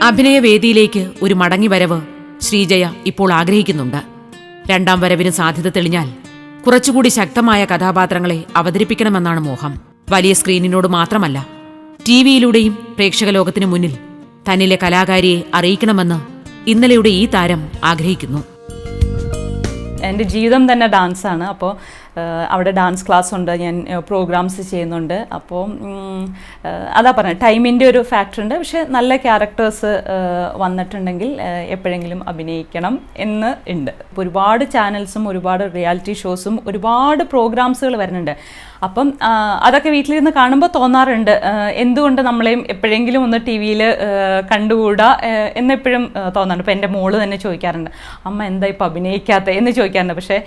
അഭിനയവേദിയിലേക്ക് ഒരു മടങ്ങിവരവ് ശ്രീജയ ഇപ്പോൾ ആഗ്രഹിക്കുന്നുണ്ട്. രണ്ടാം വരവിന് സാധ്യത തെളിഞ്ഞാൽ കുറച്ചുകൂടി ശക്തമായ കഥാപാത്രങ്ങളെ അവതരിപ്പിക്കണമെന്നാണ് മോഹം. വലിയ സ്ക്രീനിനോട് മാത്രമല്ല, ടിവിയിലൂടെയും പ്രേക്ഷക ലോകത്തിനു മുന്നിൽ തന്നിലെ കലാകാരിയെ അറിയിക്കണമെന്ന് ഇന്നലെയുടെ ഈ താരം ആഗ്രഹിക്കുന്നു. എൻ്റെ ജീവിതം തന്നെ ഡാൻസാണ്. അപ്പോൾ അവിടെ ഡാൻസ് ക്ലാസ് ഉണ്ട്, ഞാൻ പ്രോഗ്രാംസ് ചെയ്യുന്നുണ്ട്. അപ്പോൾ അതാ പറഞ്ഞത്, ടൈമിൻ്റെ ഒരു ഫാക്ടർ ഉണ്ട്. പക്ഷേ നല്ല ക്യാരക്ടേഴ്സ് വന്നിട്ടുണ്ടെങ്കിൽ എപ്പോഴെങ്കിലും അഭിനയിക്കണം എന്ന് ഉണ്ട്. ഇപ്പോൾ ഒരുപാട് ചാനൽസും ഒരുപാട് റിയാലിറ്റി ഷോസും ഒരുപാട് പ്രോഗ്രാംസുകൾ വരുന്നുണ്ട്. അപ്പം അതൊക്കെ വീട്ടിലിരുന്ന് കാണുമ്പോൾ തോന്നാറുണ്ട്, എന്തുകൊണ്ട് നമ്മളെയും എപ്പോഴെങ്കിലും ഒന്ന് ടി വിയിൽ കണ്ടുകൂടാ എന്നെപ്പോഴും തോന്നാറുണ്ട്. ഇപ്പോൾ എൻ്റെ മോള് തന്നെ ചോദിക്കാറുണ്ട്, അമ്മ എന്താ ഇപ്പോൾ അഭിനയിക്കാത്ത എന്ന് ചോദിക്കാറുണ്ട്. പക്ഷേ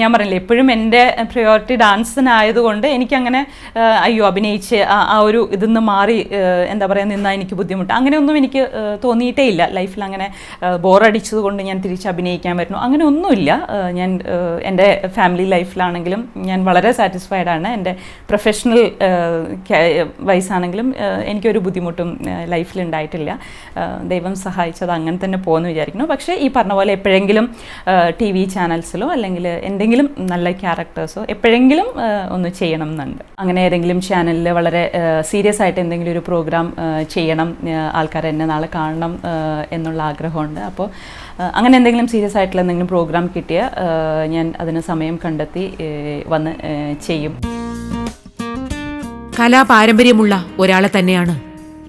ഞാൻ പറഞ്ഞില്ലേ, എപ്പോഴും എൻ്റെ പ്രയോറിറ്റി ഡാൻസിനായതുകൊണ്ട് എനിക്കങ്ങനെ അയ്യോ അഭിനയിച്ച് ആ ഒരു ഇതിന്ന് മാറി എന്താ പറയുക നിന്നാൽ എനിക്ക് ബുദ്ധിമുട്ട് അങ്ങനെയൊന്നും എനിക്ക് തോന്നിയിട്ടേ ഇല്ല. ലൈഫിൽ അങ്ങനെ ബോറടിച്ചത് കൊണ്ട് ഞാൻ തിരിച്ച് അഭിനയിക്കാൻ വരുന്നു അങ്ങനെ ഒന്നുമില്ല. ഞാൻ എൻ്റെ ഫാമിലി ലൈഫിലാണെങ്കിലും ഞാൻ വളരെ സാറ്റിസ്ഫൈഡ് ആണ്. എൻ്റെ പ്രൊഫഷണൽ വൈസാണെങ്കിലും എനിക്കൊരു ബുദ്ധിമുട്ടും ലൈഫിലുണ്ടായിട്ടില്ല. ദൈവം സഹായിച്ചത് അങ്ങനെ തന്നെ പോകുമെന്ന് വിചാരിക്കുന്നു. പക്ഷേ ഈ പറഞ്ഞ പോലെ എപ്പോഴെങ്കിലും ടി വി ചാനൽസിലോ അല്ലെങ്കിൽ എന്തെങ്കിലും നല്ല ക്യാരക്ടേഴ്സോ എപ്പോഴെങ്കിലും ഒന്ന് ചെയ്യണം എന്നുണ്ട്. അങ്ങനെ ഏതെങ്കിലും ചാനലിൽ വളരെ സീരിയസ് ആയിട്ട് എന്തെങ്കിലും ഒരു പ്രോഗ്രാം ചെയ്യണം, ആൾക്കാർ എന്നെ നാളെ കാണണം എന്നുള്ള ആഗ്രഹമുണ്ട്. അപ്പോൾ അങ്ങനെ എന്തെങ്കിലും സീരിയസ് ആയിട്ടുള്ള എന്തെങ്കിലും പ്രോഗ്രാം കിട്ടിയാൽ ഞാൻ അതിന് സമയം കണ്ടെത്തി വന്ന് ചെയ്യും. കലാപാരമ്പര്യമുള്ള ഒരാളെ തന്നെയാണ്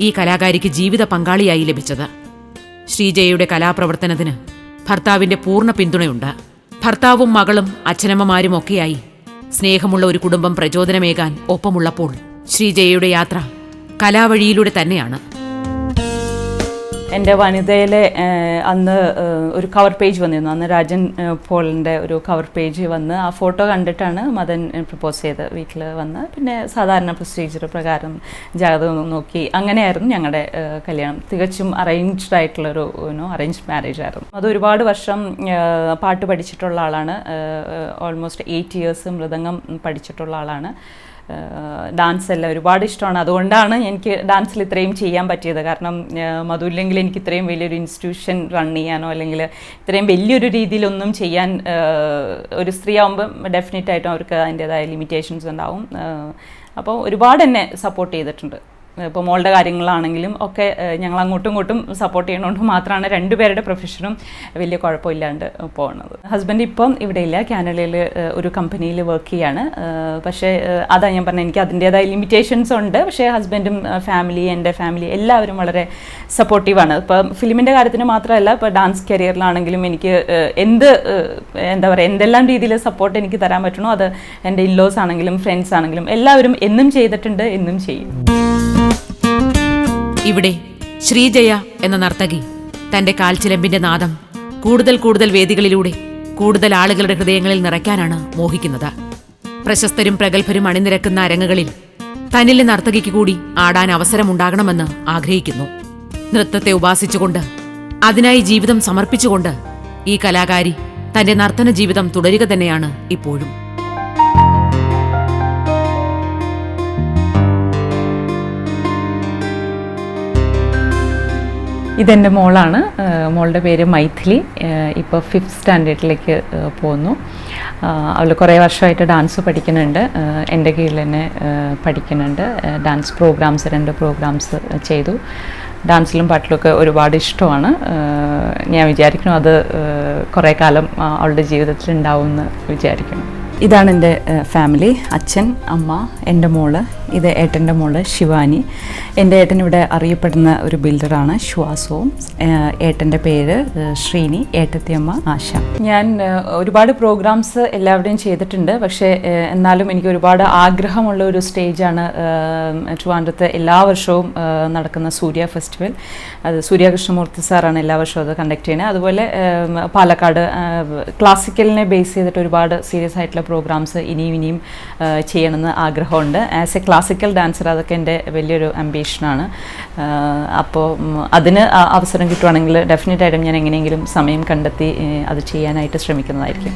ഈ കലാകാരിക്ക് ജീവിത പങ്കാളിയായി ലഭിച്ചത്. ശ്രീജയയുടെ കലാപ്രവർത്തനത്തിന് ഭർത്താവിന്റെ പൂർണ്ണ പിന്തുണയുണ്ട്. ഭർത്താവും മകളും അച്ഛനമ്മമാരും ഒക്കെയായി സ്നേഹമുള്ള ഒരു കുടുംബം പ്രചോദനമേകാൻ ഒപ്പമുള്ളപ്പോൾ ശ്രീജയയുടെ യാത്ര കലാവഴിയിലൂടെ തന്നെയാണ്. എൻ്റെ വനിതയിലെ അന്ന് ഒരു കവർ പേജ് വന്നിരുന്നു. അന്ന് രാജൻ പോളിൻ്റെ ഒരു കവർ പേജ് വന്ന് ആ ഫോട്ടോ കണ്ടിട്ടാണ് മദൻ പ്രപ്പോസ് ചെയ്ത് വീട്ടിൽ വന്ന്. പിന്നെ സാധാരണ പ്രൊസീജിയർ പ്രകാരം ജാതകം നോക്കി അങ്ങനെയായിരുന്നു ഞങ്ങളുടെ കല്യാണം. തികച്ചും അറേഞ്ച്ഡ് ആയിട്ടുള്ളൊരു അറേഞ്ച്ഡ് മാരേജ് ആയിരുന്നു. അത് ഒരുപാട് വർഷം പാട്ട് പഠിച്ചിട്ടുള്ള ആളാണ്. ഓൾമോസ്റ്റ് 8 years മൃദംഗം പഠിച്ചിട്ടുള്ള ആളാണ്. ഡാൻസ് എല്ലാം ഒരുപാട് ഇഷ്ടമാണ്. അതുകൊണ്ടാണ് എനിക്ക് ഡാൻസിൽ ഇത്രയും ചെയ്യാൻ പറ്റിയത്. കാരണം മധുരില്ലെങ്കിൽ എനിക്ക് ഇത്രയും വലിയൊരു ഇൻസ്റ്റിറ്റ്യൂഷൻ റൺ ചെയ്യാനോ അല്ലെങ്കിൽ ഇത്രയും വലിയൊരു രീതിയിലൊന്നും ചെയ്യാൻ ഒരു സ്ത്രീ ആകുമ്പം ഡെഫിനറ്റായിട്ടും അവർക്ക് അതിൻ്റേതായ ലിമിറ്റേഷൻസ് ഉണ്ടാവും. അപ്പോൾ ഒരുപാട് എന്നെ സപ്പോർട്ട് ചെയ്തിട്ടുണ്ട്. ഇപ്പോൾ മോളുടെ കാര്യങ്ങളാണെങ്കിലും ഒക്കെ ഞങ്ങൾ അങ്ങോട്ടും ഇങ്ങോട്ടും സപ്പോർട്ട് ചെയ്യണോണ്ട് മാത്രമാണ് രണ്ടുപേരുടെ പ്രൊഫഷനും വലിയ കുഴപ്പമില്ലാണ്ട് പോകുന്നത്. ഹസ്ബൻഡ് ഇപ്പം ഇവിടെ ഇല്ല, കാനഡയിൽ ഒരു കമ്പനിയിൽ വർക്ക് ചെയ്യാണ്. പക്ഷേ അതാ ഞാൻ പറഞ്ഞത്, എനിക്ക് അതിൻ്റേതായ ലിമിറ്റേഷൻസ് ഉണ്ട്. പക്ഷേ ഹസ്ബൻഡും ഫാമിലി, എൻ്റെ ഫാമിലി എല്ലാവരും വളരെ സപ്പോർട്ടീവാണ്. ഇപ്പം ഫിലിമിൻ്റെ കാര്യത്തിന് മാത്രമല്ല, ഇപ്പോൾ ഡാൻസ് കരിയറിലാണെങ്കിലും എനിക്ക് എന്താ പറയുക എന്തെല്ലാം രീതിയിൽ സപ്പോർട്ട് എനിക്ക് തരാൻ പറ്റണോ അത് എൻ്റെ ഇൻലോസ് ആണെങ്കിലും ഫ്രണ്ട്സ് ആണെങ്കിലും എല്ലാവരും എന്നും ചെയ്തിട്ടുണ്ട്, എന്നും ചെയ്യും. ഇവിടെ ശ്രീജയ എന്ന നർത്തകി തന്റെ കാൽച്ചിലമ്പിന്റെ നാദം കൂടുതൽ വേദികളിലൂടെ കൂടുതൽ ആളുകളുടെ ഹൃദയങ്ങളിൽ നിറയ്ക്കാനാണ് മോഹിക്കുന്നത്. പ്രശസ്തരും പ്രഗത്ഭരും അണിനിരക്കുന്ന അരങ്ങുകളിൽ തന്നിലെ നർത്തകിക്ക് കൂടി ആടാൻ അവസരമുണ്ടാകണമെന്ന് ആഗ്രഹിക്കുന്നു. നൃത്തത്തെ ഉപാസിച്ചുകൊണ്ട് അതിനായി ജീവിതം സമർപ്പിച്ചുകൊണ്ട് ഈ കലാകാരി തന്റെ നർത്തന ജീവിതം തുടരുക തന്നെയാണ് ഇപ്പോഴും. ഇതെൻ്റെ മോളാണ്. മോളുടെ പേര് മൈഥിലി. ഇപ്പോൾ 5th സ്റ്റാൻഡേർഡിലേക്ക് പോകുന്നു. അവൾ കുറേ വർഷമായിട്ട് ഡാൻസ് പഠിക്കുന്നുണ്ട്. എൻ്റെ കീഴിൽ തന്നെ പഠിക്കുന്നുണ്ട്. ഡാൻസ് പ്രോഗ്രാംസ് 2 പ്രോഗ്രാംസ് ചെയ്തു. ഡാൻസിലും പാട്ടിലുമൊക്കെ ഒരുപാട് ഇഷ്ടമാണ്. ഞാൻ വിചാരിക്കുന്നു അത് കുറേ കാലം അവളുടെ ജീവിതത്തിൽ ഉണ്ടാവുമെന്ന് വിചാരിക്കുന്നു. ഇതാണ് എൻ്റെ ഫാമിലി. അച്ഛൻ, അമ്മ, എൻ്റെ മോള്, ഇത് ഏട്ടൻ്റെ മോള് ശിവാനി. എൻ്റെ ഏട്ടൻ ഇവിടെ അറിയപ്പെടുന്ന ഒരു ബിൽഡറാണ്, ശ്വാസവും. ഏട്ടൻ്റെ പേര് ശ്രീനി, ഏട്ടത്തിയമ്മ ആശ. ഞാൻ ഒരുപാട് പ്രോഗ്രാംസ് എല്ലാവരുടെയും ചെയ്തിട്ടുണ്ട്. പക്ഷേ എന്നാലും എനിക്ക് ഒരുപാട് ആഗ്രഹമുള്ള ഒരു സ്റ്റേജാണ് ട്രിവാൻഡ്രത്ത് എല്ലാ വർഷവും നടക്കുന്ന സൂര്യ ഫെസ്റ്റിവൽ. അത് സൂര്യ കൃഷ്ണമൂർത്തി സാറാണ് എല്ലാ വർഷവും അത് കണ്ടക്ട് ചെയ്യുന്നത്. അതുപോലെ പാലക്കാട് ക്ലാസിക്കലിനെ ബേസ് ചെയ്തിട്ട് ഒരുപാട് സീരിയസ് ആയിട്ടുള്ള പ്രോഗ്രാംസ് ഇനിയും ചെയ്യണമെന്ന് ആഗ്രഹമുണ്ട്. ആസ് എ ക്ലാസിക്കൽ ഡാൻസർ അതൊക്കെ എൻ്റെ വലിയൊരു അംബീഷനാണ്. അപ്പോൾ അതിന് അവസരം കിട്ടുവാണെങ്കിൽ ഡെഫിനറ്റായിട്ടും ഞാൻ എങ്ങനെയെങ്കിലും സമയം കണ്ടെത്തി അത് ചെയ്യാനായിട്ട് ശ്രമിക്കുന്നതായിരിക്കും.